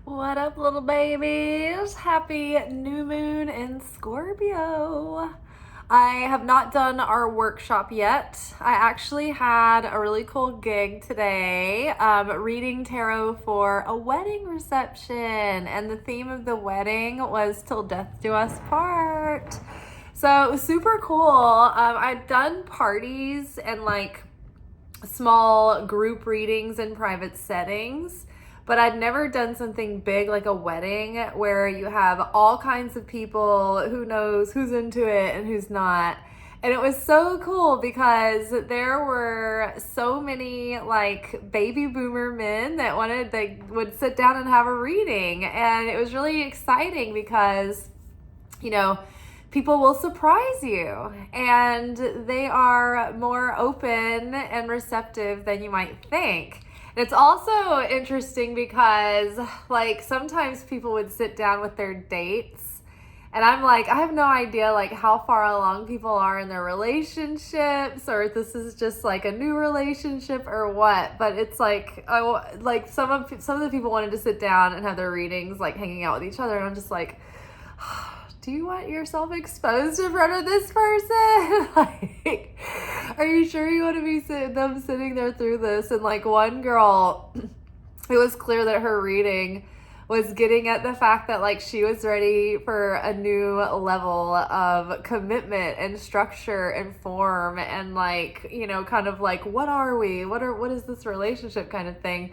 What up, little babies? Happy new moon in Scorpio. I have not done our workshop yet. I actually had a really cool gig today, reading tarot for a wedding reception, and the theme of the wedding was "Till Death Do Us Part." So it was super cool. I'd done parties and like small group readings in private settings, but I'd never done something big like a wedding where you have all kinds of people, who knows who's into it and who's not. And it was so cool because there were so many like baby boomer men that they would sit down and have a reading. And it was really exciting because, you know, people will surprise you and they are more open and receptive than you might think. And it's also interesting because like sometimes people would sit down with their dates and I'm like, I have no idea like how far along people are in their relationships, or if this is just like a new relationship or what. But it's like, like some of the people wanted to sit down and have their readings like hanging out with each other, and I'm just like, do you want yourself exposed in front of this person? Like, are you sure you want to be sitting there through this? And like one girl, it was clear that her reading was getting at the fact that like she was ready for a new level of commitment and structure and form and like, you know, kind of like, what are we? What is this relationship kind of thing?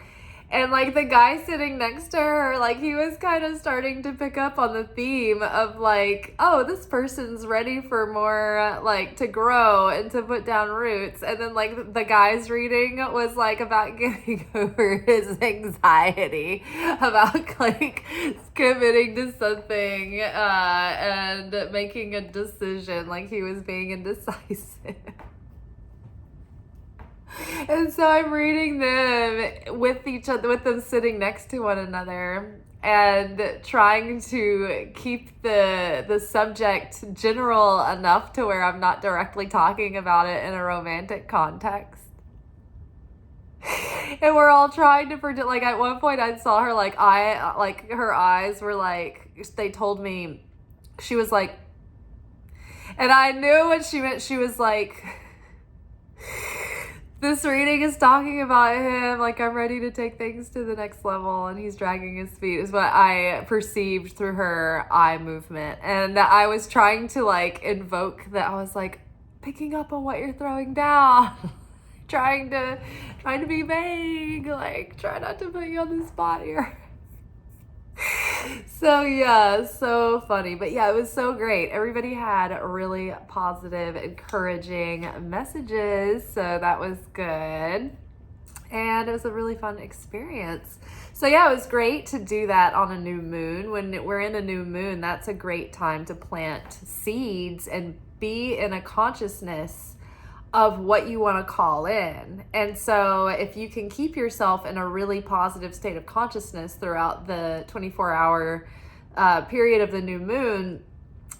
And like the guy sitting next to her, like he was kind of starting to pick up on the theme of like, oh, this person's ready for more, like to grow and to put down roots. And then like the guy's reading was like about getting over his anxiety about like committing to something and making a decision. Like he was being indecisive. And so I'm reading them with each other, with them sitting next to one another, and trying to keep the subject general enough to where I'm not directly talking about it in a romantic context. And we're all trying to pretend, like at one point I saw her like her eyes were like, they told me, she was like, and I knew what she meant. She was like, this reading is talking about him, like I'm ready to take things to the next level and he's dragging his feet, is what I perceived through her eye movement. And I was trying to like invoke that. I was like, picking up on what you're throwing down. trying to be vague, like try not to put you on the spot here. So yeah, so funny. But yeah, it was so great. Everybody had really positive, encouraging messages, so that was good. And it was a really fun experience. So yeah, it was great to do that on a new moon. When we're in a new moon, that's a great time to plant seeds and be in a consciousness of what you want to call in. And so if you can keep yourself in a really positive state of consciousness throughout the 24-hour period of the new moon,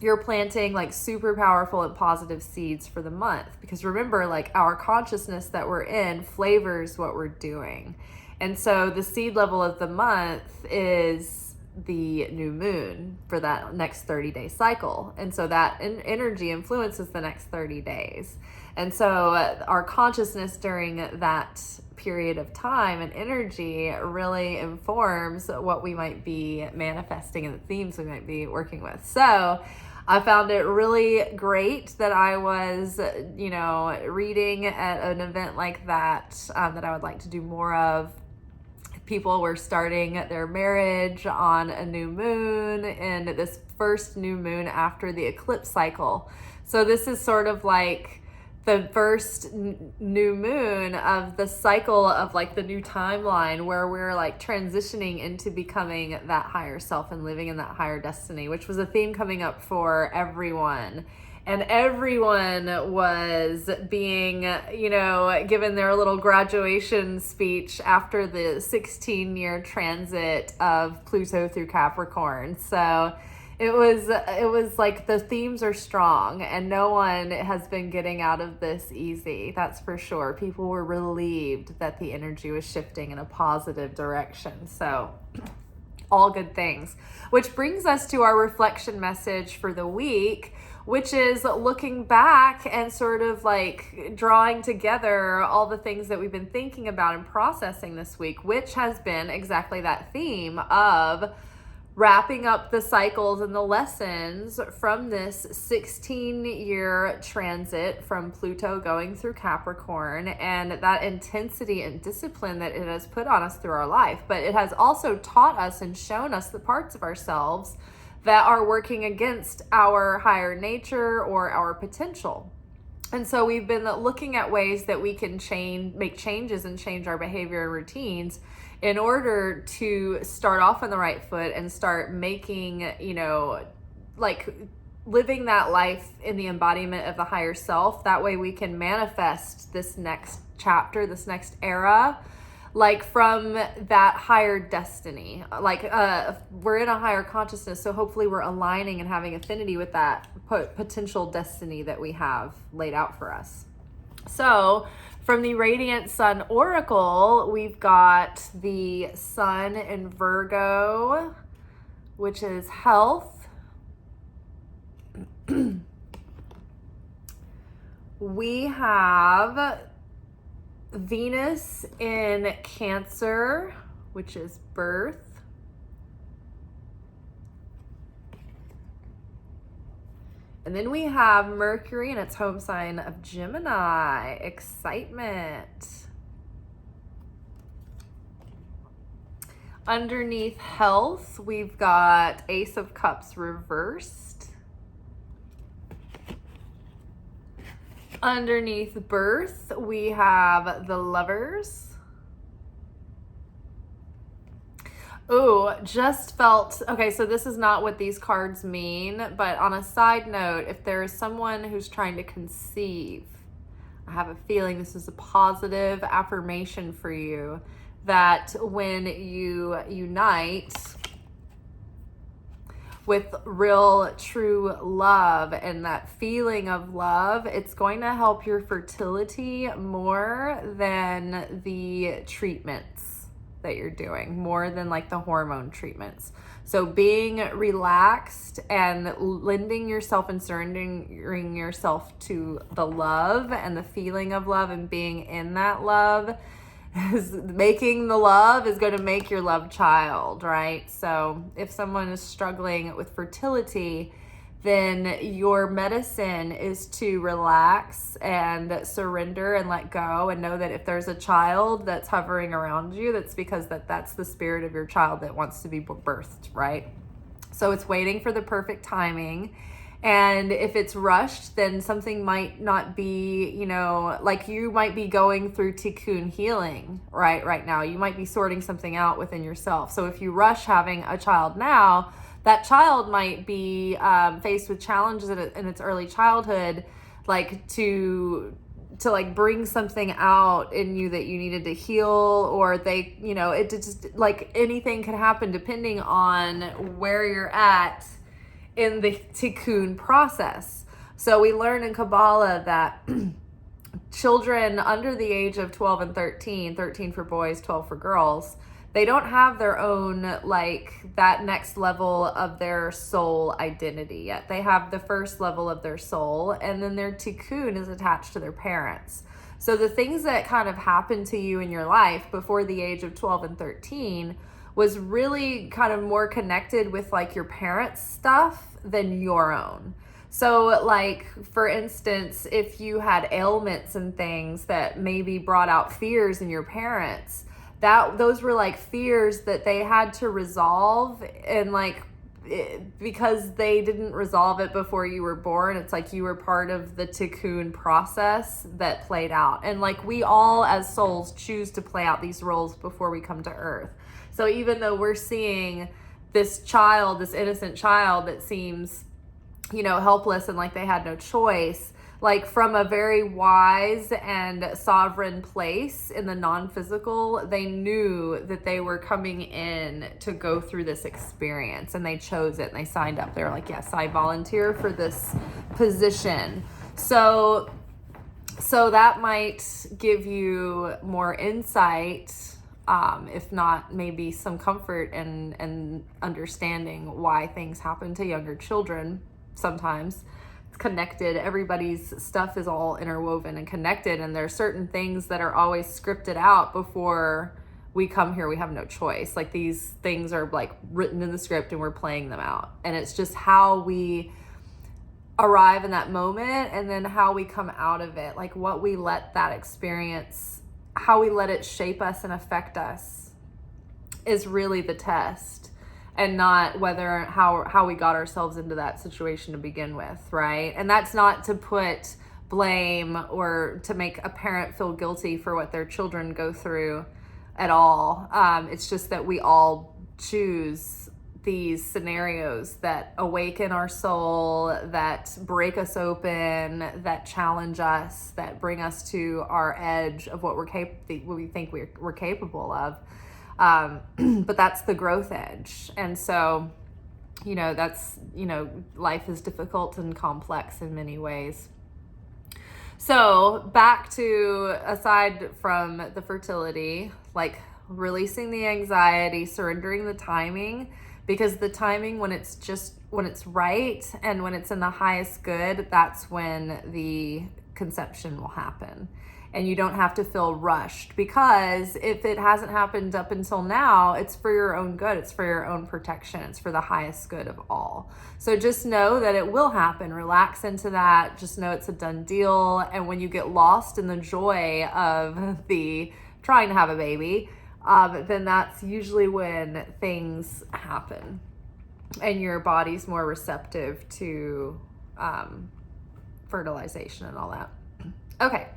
you're planting like super powerful and positive seeds for the month. Because remember, like our consciousness that we're in flavors what we're doing. And so the seed level of the month is the new moon for that next 30-day cycle. And so that energy influences the next 30 days. And so our consciousness during that period of time and energy really informs what we might be manifesting and the themes we might be working with. So I found it really great that I was, you know, reading at an event like that, that I would like to do more of. People were starting their marriage on a new moon, and this first new moon after the eclipse cycle. So this is sort of like the first new moon of the cycle of like the new timeline where we're like transitioning into becoming that higher self and living in that higher destiny, which was a theme coming up for everyone. And everyone was being, you know, given their little graduation speech after the 16-year transit of Pluto through Capricorn. So it was like the themes are strong and no one has been getting out of this easy. That's for sure. People were relieved that the energy was shifting in a positive direction. So all good things. Which brings us to our reflection message for the week, which is looking back and sort of like drawing together all the things that we've been thinking about and processing this week, which has been exactly that theme of wrapping up the cycles and the lessons from this 16-year transit from Pluto going through Capricorn, and that intensity and discipline that it has put on us through our life. But it has also taught us and shown us the parts of ourselves that are working against our higher nature or our potential. And so we've been looking at ways that we can make changes and change our behavior and routines in order to start off on the right foot and start making, like living that life in the embodiment of the higher self. That way we can manifest this next chapter, this next era, like from that higher destiny. Like we're in a higher consciousness, so hopefully we're aligning and having affinity with that potential destiny that we have laid out for us. So from the Radiant Sun Oracle, we've got the Sun in Virgo, which is health. We have Venus in Cancer, which is birth. And then we have Mercury in its home sign of Gemini, excitement. Underneath health, we've got Ace of Cups reversed. Underneath birth, we have the Lovers. Oh, just felt, okay, so this is not what these cards mean, but on a side note, if there is someone who's trying to conceive, I have a feeling this is a positive affirmation for you, that when you unite with real, true love and that feeling of love, it's going to help your fertility more than the treatments that you're doing, more than like the hormone treatments. So being relaxed and lending yourself and surrendering yourself to the love and the feeling of love and being in that love is making the love is going to make your love child, right? So if someone is struggling with fertility, then your medicine is to relax and surrender and let go and know that if there's a child that's hovering around you, that's because that's the spirit of your child that wants to be birthed, right? So it's waiting for the perfect timing. And if it's rushed, then something might not be, like you might be going through tikkun healing right now. You might be sorting something out within yourself. So if you rush having a child now, that child might be faced with challenges in its early childhood, like to like bring something out in you that you needed to heal, or they, it just like anything could happen depending on where you're at in the tikkun process. So we learn in Kabbalah that children under the age of 12 and 13 for boys, 12 for girls, they don't have their own, like that next level of their soul identity yet. They have the first level of their soul, and then their tikkun is attached to their parents. So the things that kind of happened to you in your life before the age of 12 and 13 was really kind of more connected with like your parents' stuff than your own. So like, for instance, if you had ailments and things that maybe brought out fears in your parents, those were like fears that they had to resolve, and like because they didn't resolve it before you were born, it's like you were part of the tikkun process that played out. And like we all as souls choose to play out these roles before we come to earth. So even though we're seeing this child, this innocent child that seems, helpless and like they had no choice, like from a very wise and sovereign place in the non-physical, they knew that they were coming in to go through this experience, and they chose it and they signed up. They were like, yes, I volunteer for this position. So that might give you more insight if not maybe some comfort and understanding why things happen to younger children sometimes. It's connected. Everybody's stuff is all interwoven and connected, and there are certain things that are always scripted out before we come here. We have no choice. Like, these things are like written in the script and we're playing them out, and it's just how we arrive in that moment and then how we come out of it, like what we let that experience, how we let it shape us and affect us is really the test, and not how we got ourselves into that situation to begin with, right? And that's not to put blame or to make a parent feel guilty for what their children go through at all. It's just that we all choose these scenarios that awaken our soul, that break us open, that challenge us, that bring us to our edge of what we think we're capable of. But that's the growth edge. And so, that's, life is difficult and complex in many ways. So back to, aside from the fertility, like releasing the anxiety, surrendering the timing, because the timing, when it's right and when it's in the highest good, that's when the conception will happen. And you don't have to feel rushed, because if it hasn't happened up until now, it's for your own good. It's for your own protection. It's for the highest good of all. So just know that it will happen. Relax into that. Just know it's a done deal. And when you get lost in the joy of the trying to have a baby, then that's usually when things happen and your body's more receptive to fertilization and all that. Okay.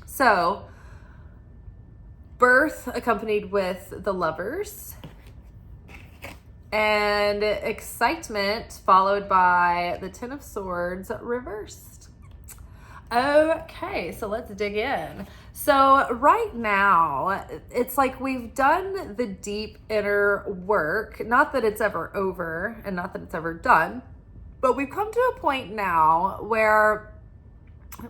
So, birth accompanied with the lovers, and excitement followed by the Ten of Swords reversed. Okay, so let's dig in. So right now, it's like we've done the deep inner work. Not that it's ever over and not that it's ever done, but we've come to a point now where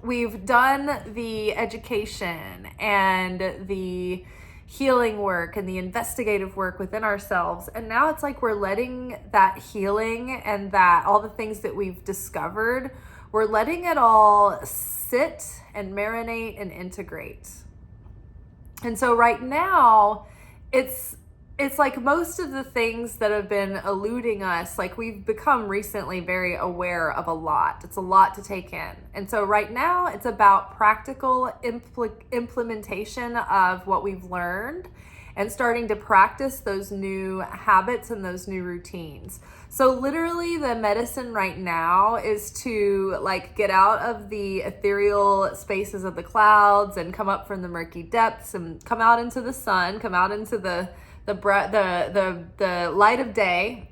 we've done the education and the healing work and the investigative work within ourselves. And now it's like we're letting that healing and that all the things that we've discovered, we're letting it all sit and marinate and integrate. And so right now, it's like most of the things that have been eluding us, like we've become recently very aware of a lot. It's a lot to take in. And so right now it's about practical implementation of what we've learned and starting to practice those new habits and those new routines. So literally the medicine right now is to like get out of the ethereal spaces of the clouds and come up from the murky depths and come out into the sun, come out into the light of day,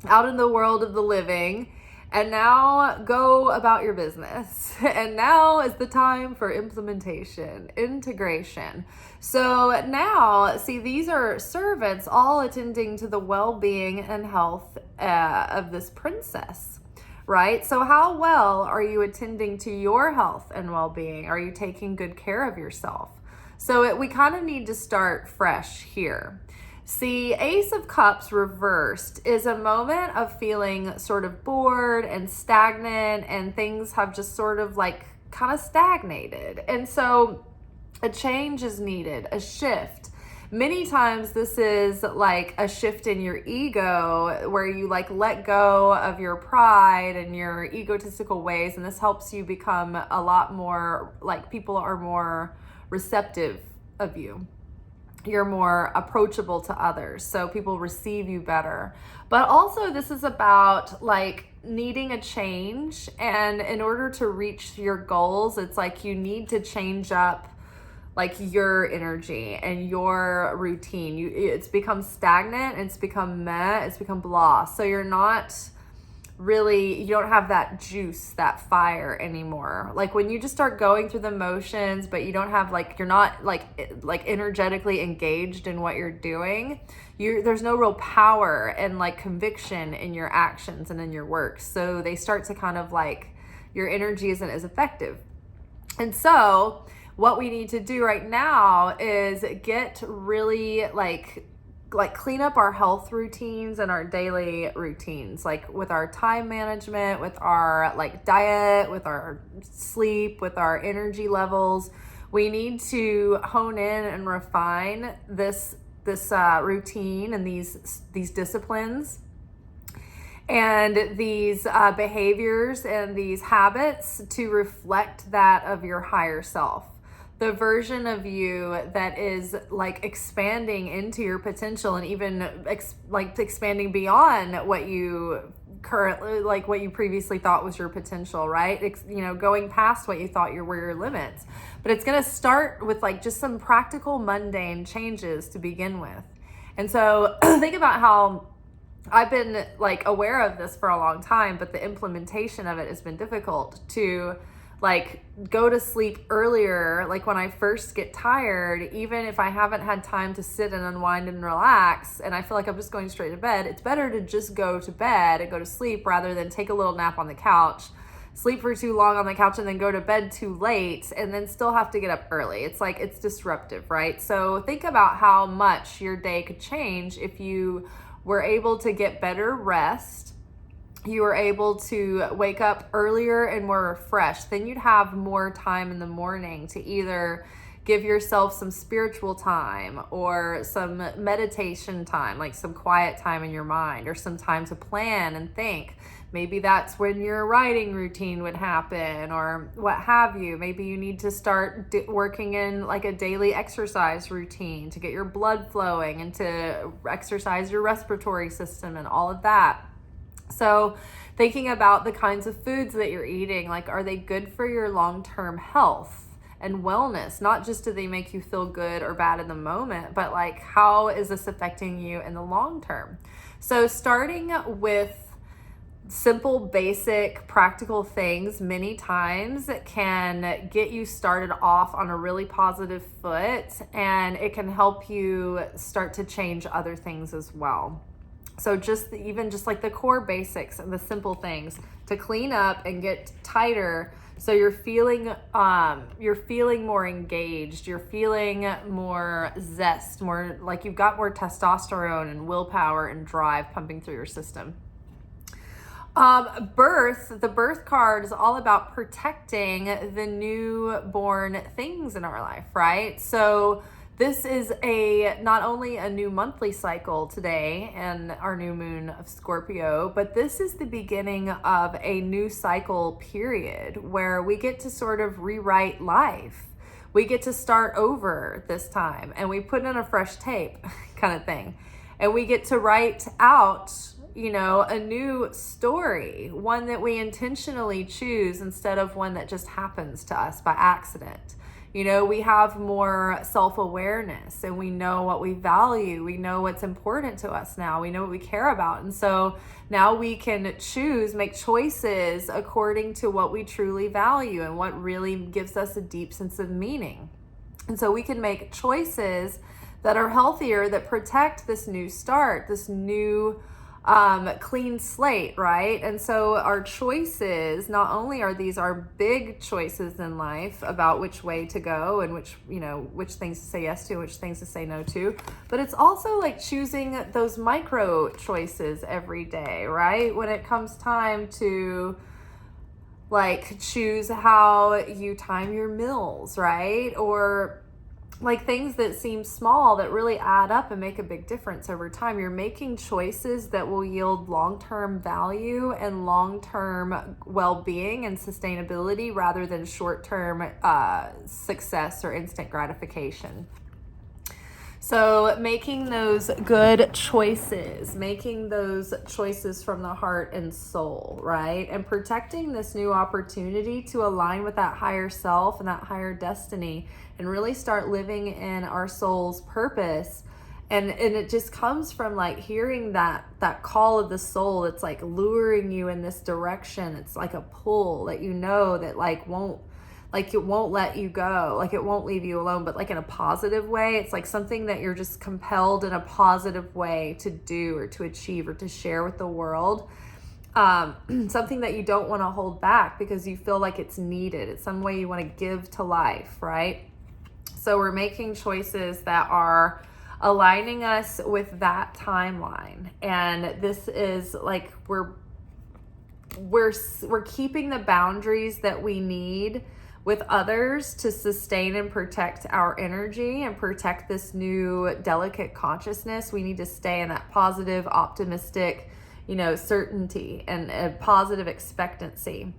out in the world of the living, and now go about your business. And now is the time for implementation, integration. So now, see, these are servants all attending to the well-being and health of this princess, right? So how well are you attending to your health and well-being? Are you taking good care of yourself? So we kind of need to start fresh here. See, Ace of Cups reversed is a moment of feeling sort of bored and stagnant, and things have just sort of like kind of stagnated. And so a change is needed, a shift. Many times this is like a shift in your ego where you like let go of your pride and your egotistical ways. And this helps you become a lot more like people are more receptive of you. You're more approachable to others, so people receive you better. But also this is about like needing a change, and in order to reach your goals, it's like you need to change up like your energy and your routine. It's become stagnant, it's become meh, it's become blah. So you're not really, you don't have that juice, that fire anymore. Like when you just start going through the motions, but you don't have like, you're not like energetically engaged in what you're doing, there's no real power and like conviction in your actions and in your work. So they start to kind of like, your energy isn't as effective. And so what we need to do right now is get really like clean up our health routines and our daily routines, like with our time management, with our like diet, with our sleep, with our energy levels. We need to hone in and refine this routine and these disciplines and these behaviors and these habits to reflect that of your higher self, the version of you that is like expanding into your potential and even expanding beyond what you currently, like what you previously thought was your potential, right? Going past what you thought were your limits. But it's going to start with like just some practical mundane changes to begin with. And so think about how I've been like aware of this for a long time, but the implementation of it has been difficult. To like go to sleep earlier, like when I first get tired, even if I haven't had time to sit and unwind and relax and I feel like I'm just going straight to bed, it's better to just go to bed and go to sleep rather than take a little nap on the couch, sleep for too long on the couch, and then go to bed too late and then still have to get up early. It's like, it's disruptive, right? So think about how much your day could change if you were able to get better rest. You were able to wake up earlier and more refreshed. Then you'd have more time in the morning to either give yourself some spiritual time or some meditation time, like some quiet time in your mind, or some time to plan and think. Maybe that's when your writing routine would happen or what have you. Maybe you need to start working in like a daily exercise routine to get your blood flowing and to exercise your respiratory system and all of that. So thinking about the kinds of foods that you're eating, like, are they good for your long-term health and wellness? Not just do they make you feel good or bad in the moment, but like, how is this affecting you in the long term? So starting with simple, basic, practical things many times can get you started off on a really positive foot, and it can help you start to change other things as well. So just like the core basics and the simple things to clean up and get tighter, so you're feeling more engaged, you're feeling more zest, more like you've got more testosterone and willpower and drive pumping through your system. The birth card is all about protecting the newborn things in our life, right? So this is not only a new monthly cycle today and our new moon of Scorpio, but this is the beginning of a new cycle period where we get to sort of rewrite life. We get to start over this time and we put in a fresh tape kind of thing. And we get to write out, a new story, one that we intentionally choose instead of one that just happens to us by accident. We have more self-awareness and we know what we value. We know what's important to us now. We know what we care about. And so now we can make choices according to what we truly value and what really gives us a deep sense of meaning. And so we can make choices that are healthier, that protect this new start, this new clean slate, right? And so our choices, not only are these our big choices in life about which way to go and which things to say yes to, which things to say no to, but it's also like choosing those micro choices every day, right? When it comes time to like choose how you time your meals, right? Or like things that seem small that really add up and make a big difference over time. You're making choices that will yield long-term value and long-term well-being and sustainability rather than short-term success or instant gratification. So making those good choices, making those choices from the heart and soul, right? And protecting this new opportunity to align with that higher self and that higher destiny and really start living in our soul's purpose. And it just comes from like hearing that call of the soul that's like luring you in this direction. It's like a pull that that it won't let you go, like it won't leave you alone, but like in a positive way. It's like something that you're just compelled in a positive way to do or to achieve or to share with the world. something that you don't want to hold back because you feel like it's needed. It's some way you want to give to life, right? So we're making choices that are aligning us with that timeline. And this is like we're keeping the boundaries that we need with others to sustain and protect our energy and protect this new delicate consciousness. We need to stay in that positive, optimistic, certainty and a positive expectancy.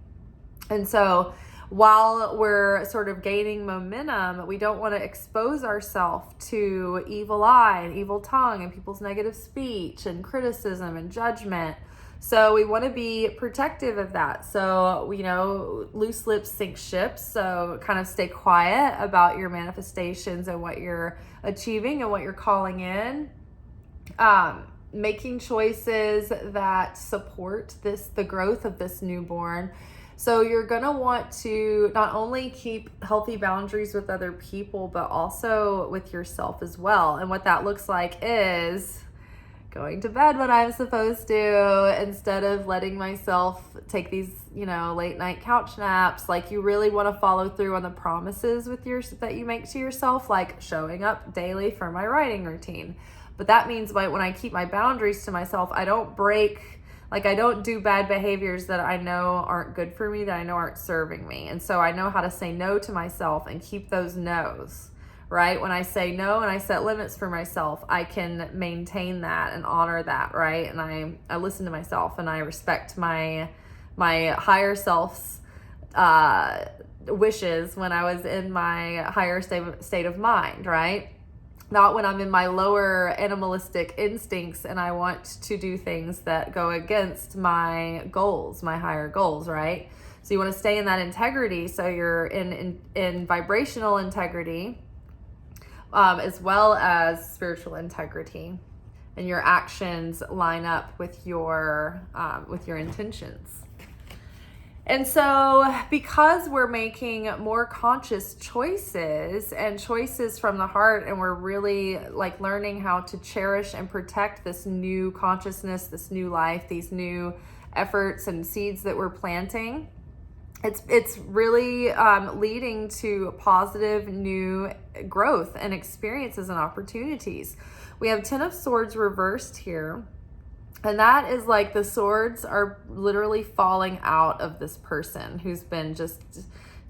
And so while we're sort of gaining momentum, we don't want to expose ourselves to evil eye and evil tongue and people's negative speech and criticism and judgment. So we want to be protective of that. So, loose lips sink ships. So kind of stay quiet about your manifestations and what you're achieving and what you're calling in. Making choices that support the growth of this newborn. So you're going to want to not only keep healthy boundaries with other people, but also with yourself as well. And what that looks like is going to bed when I'm supposed to, instead of letting myself take these, late night couch naps. Like, you really want to follow through on the promises that you make to yourself, like showing up daily for my writing routine. But that means when I keep my boundaries to myself, I don't I don't do bad behaviors that I know aren't good for me, that I know aren't serving me. And so I know how to say no to myself and keep those no's, right? When I say no and I set limits for myself, I can maintain that and honor that, right? And I listen to myself and I respect my higher self's wishes when I was in my higher state of mind, right? Not when I'm in my lower animalistic instincts and I want to do things that go against my goals, my higher goals, right? So you want to stay in that integrity. So you're in vibrational integrity, as well as spiritual integrity, and your actions line up with your intentions. And so because we're making more conscious choices and choices from the heart, and we're really learning how to cherish and protect this new consciousness, this new life, these new efforts and seeds that we're planting, it's really leading to positive new growth and experiences and opportunities. We have 10 of Swords reversed here. And that is the swords are literally falling out of this person who's been just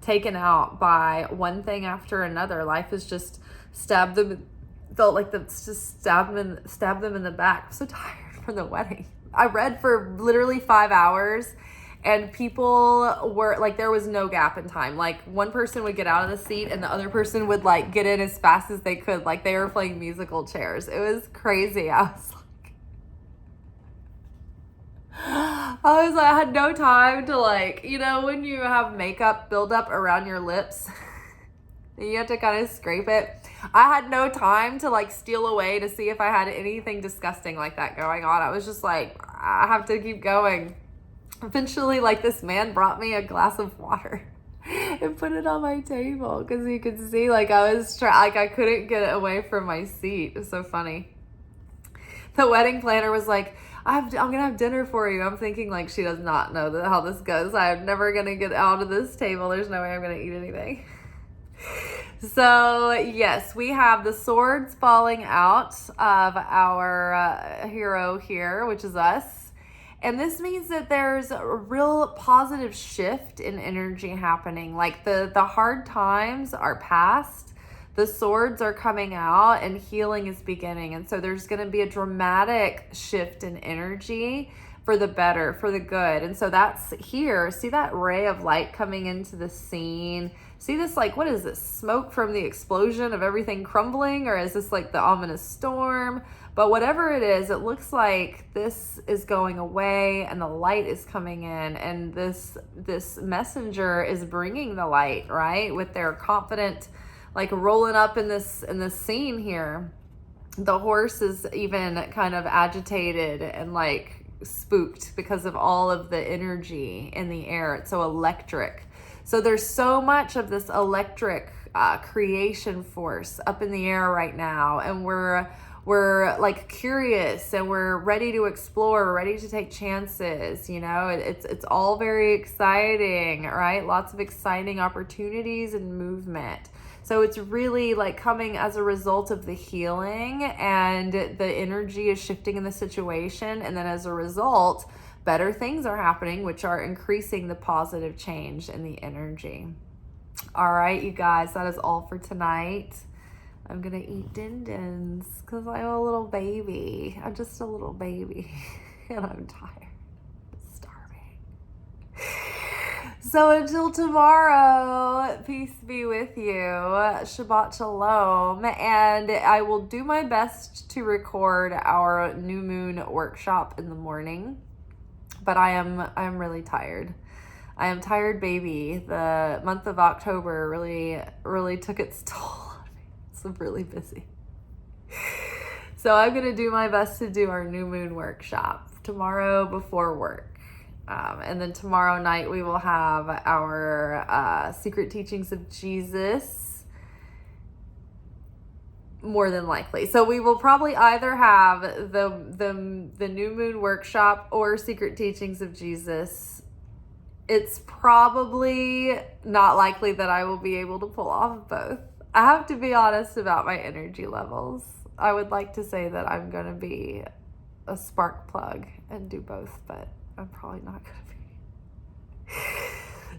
taken out by one thing after another. Life has just stabbed them, felt like just stabbed them in the back. I'm so tired from the wedding. I read for literally 5 hours, and people were there was no gap in time. One person would get out of the seat and the other person would get in as fast as they could. They were playing musical chairs. It was crazy. I had no time to when you have makeup build up around your lips and you have to kind of scrape it. I had no time to steal away to see if I had anything disgusting like that going on. I was just I have to keep going. Eventually, this man brought me a glass of water and put it on my table because you could see I was I couldn't get away from my seat. It was so funny. The wedding planner was I'm gonna have dinner for you. I'm thinking she does not know how this goes. I'm never gonna get out of this table. There's no way I'm gonna eat anything. So yes, we have the swords falling out of our hero here, which is us. And this means that there's a real positive shift in energy happening. The hard times are past. The swords are coming out and healing is beginning. And so there's going to be a dramatic shift in energy for the better, for the good. And so that's here. See that ray of light coming into the scene? See this, what is this? Smoke from the explosion of everything crumbling? Or is this the ominous storm? But whatever it is, it looks like this is going away and the light is coming in. And this messenger is bringing the light, right? With their confident rolling up in this scene here. The horse is even kind of agitated and spooked because of all of the energy in the air. It's so electric. So there's so much of this electric creation force up in the air right now, and we're we're like curious and we're ready to explore, ready to take chances. You know, it's all very exciting, right? Lots of exciting opportunities and movement. So it's really like coming as a result of the healing, and the energy is shifting in the situation. And then as a result, better things are happening, which are increasing the positive change in the energy. All right, you guys, that is all for tonight. I'm gonna eat din-dins because I'm a little baby. I'm just a little baby and I'm tired, starving. So until tomorrow, peace be with you. Shabbat shalom. And I will do my best to record our new moon workshop in the morning, but I'm really tired. I am tired, baby. The month of October really took its toll on me. So I'm really busy. So I'm going to do my best to do our new moon workshop tomorrow before work. And then tomorrow night we will have our Secret Teachings of Jesus, more than likely. So we will probably either have the new moon workshop or Secret Teachings of Jesus. It's probably not likely that I will be able to pull off both. I have to be honest about my energy levels. I would like to say that I'm going to be a spark plug and do both, but I'm probably not going to be.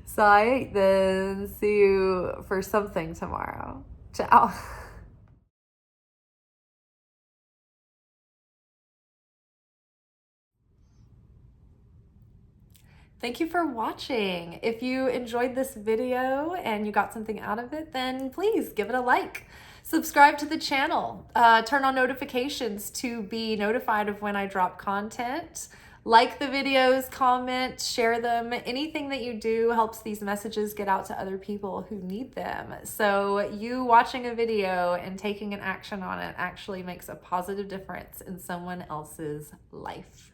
So I ate this. See you for something tomorrow. Ciao. Thank you for watching. If you enjoyed this video and you got something out of it, then please give it a like. Subscribe to the channel. Turn on notifications to be notified of when I drop content. Like the videos, comment, share them. Anything that you do helps these messages get out to other people who need them. So you watching a video and taking an action on it actually makes a positive difference in someone else's life.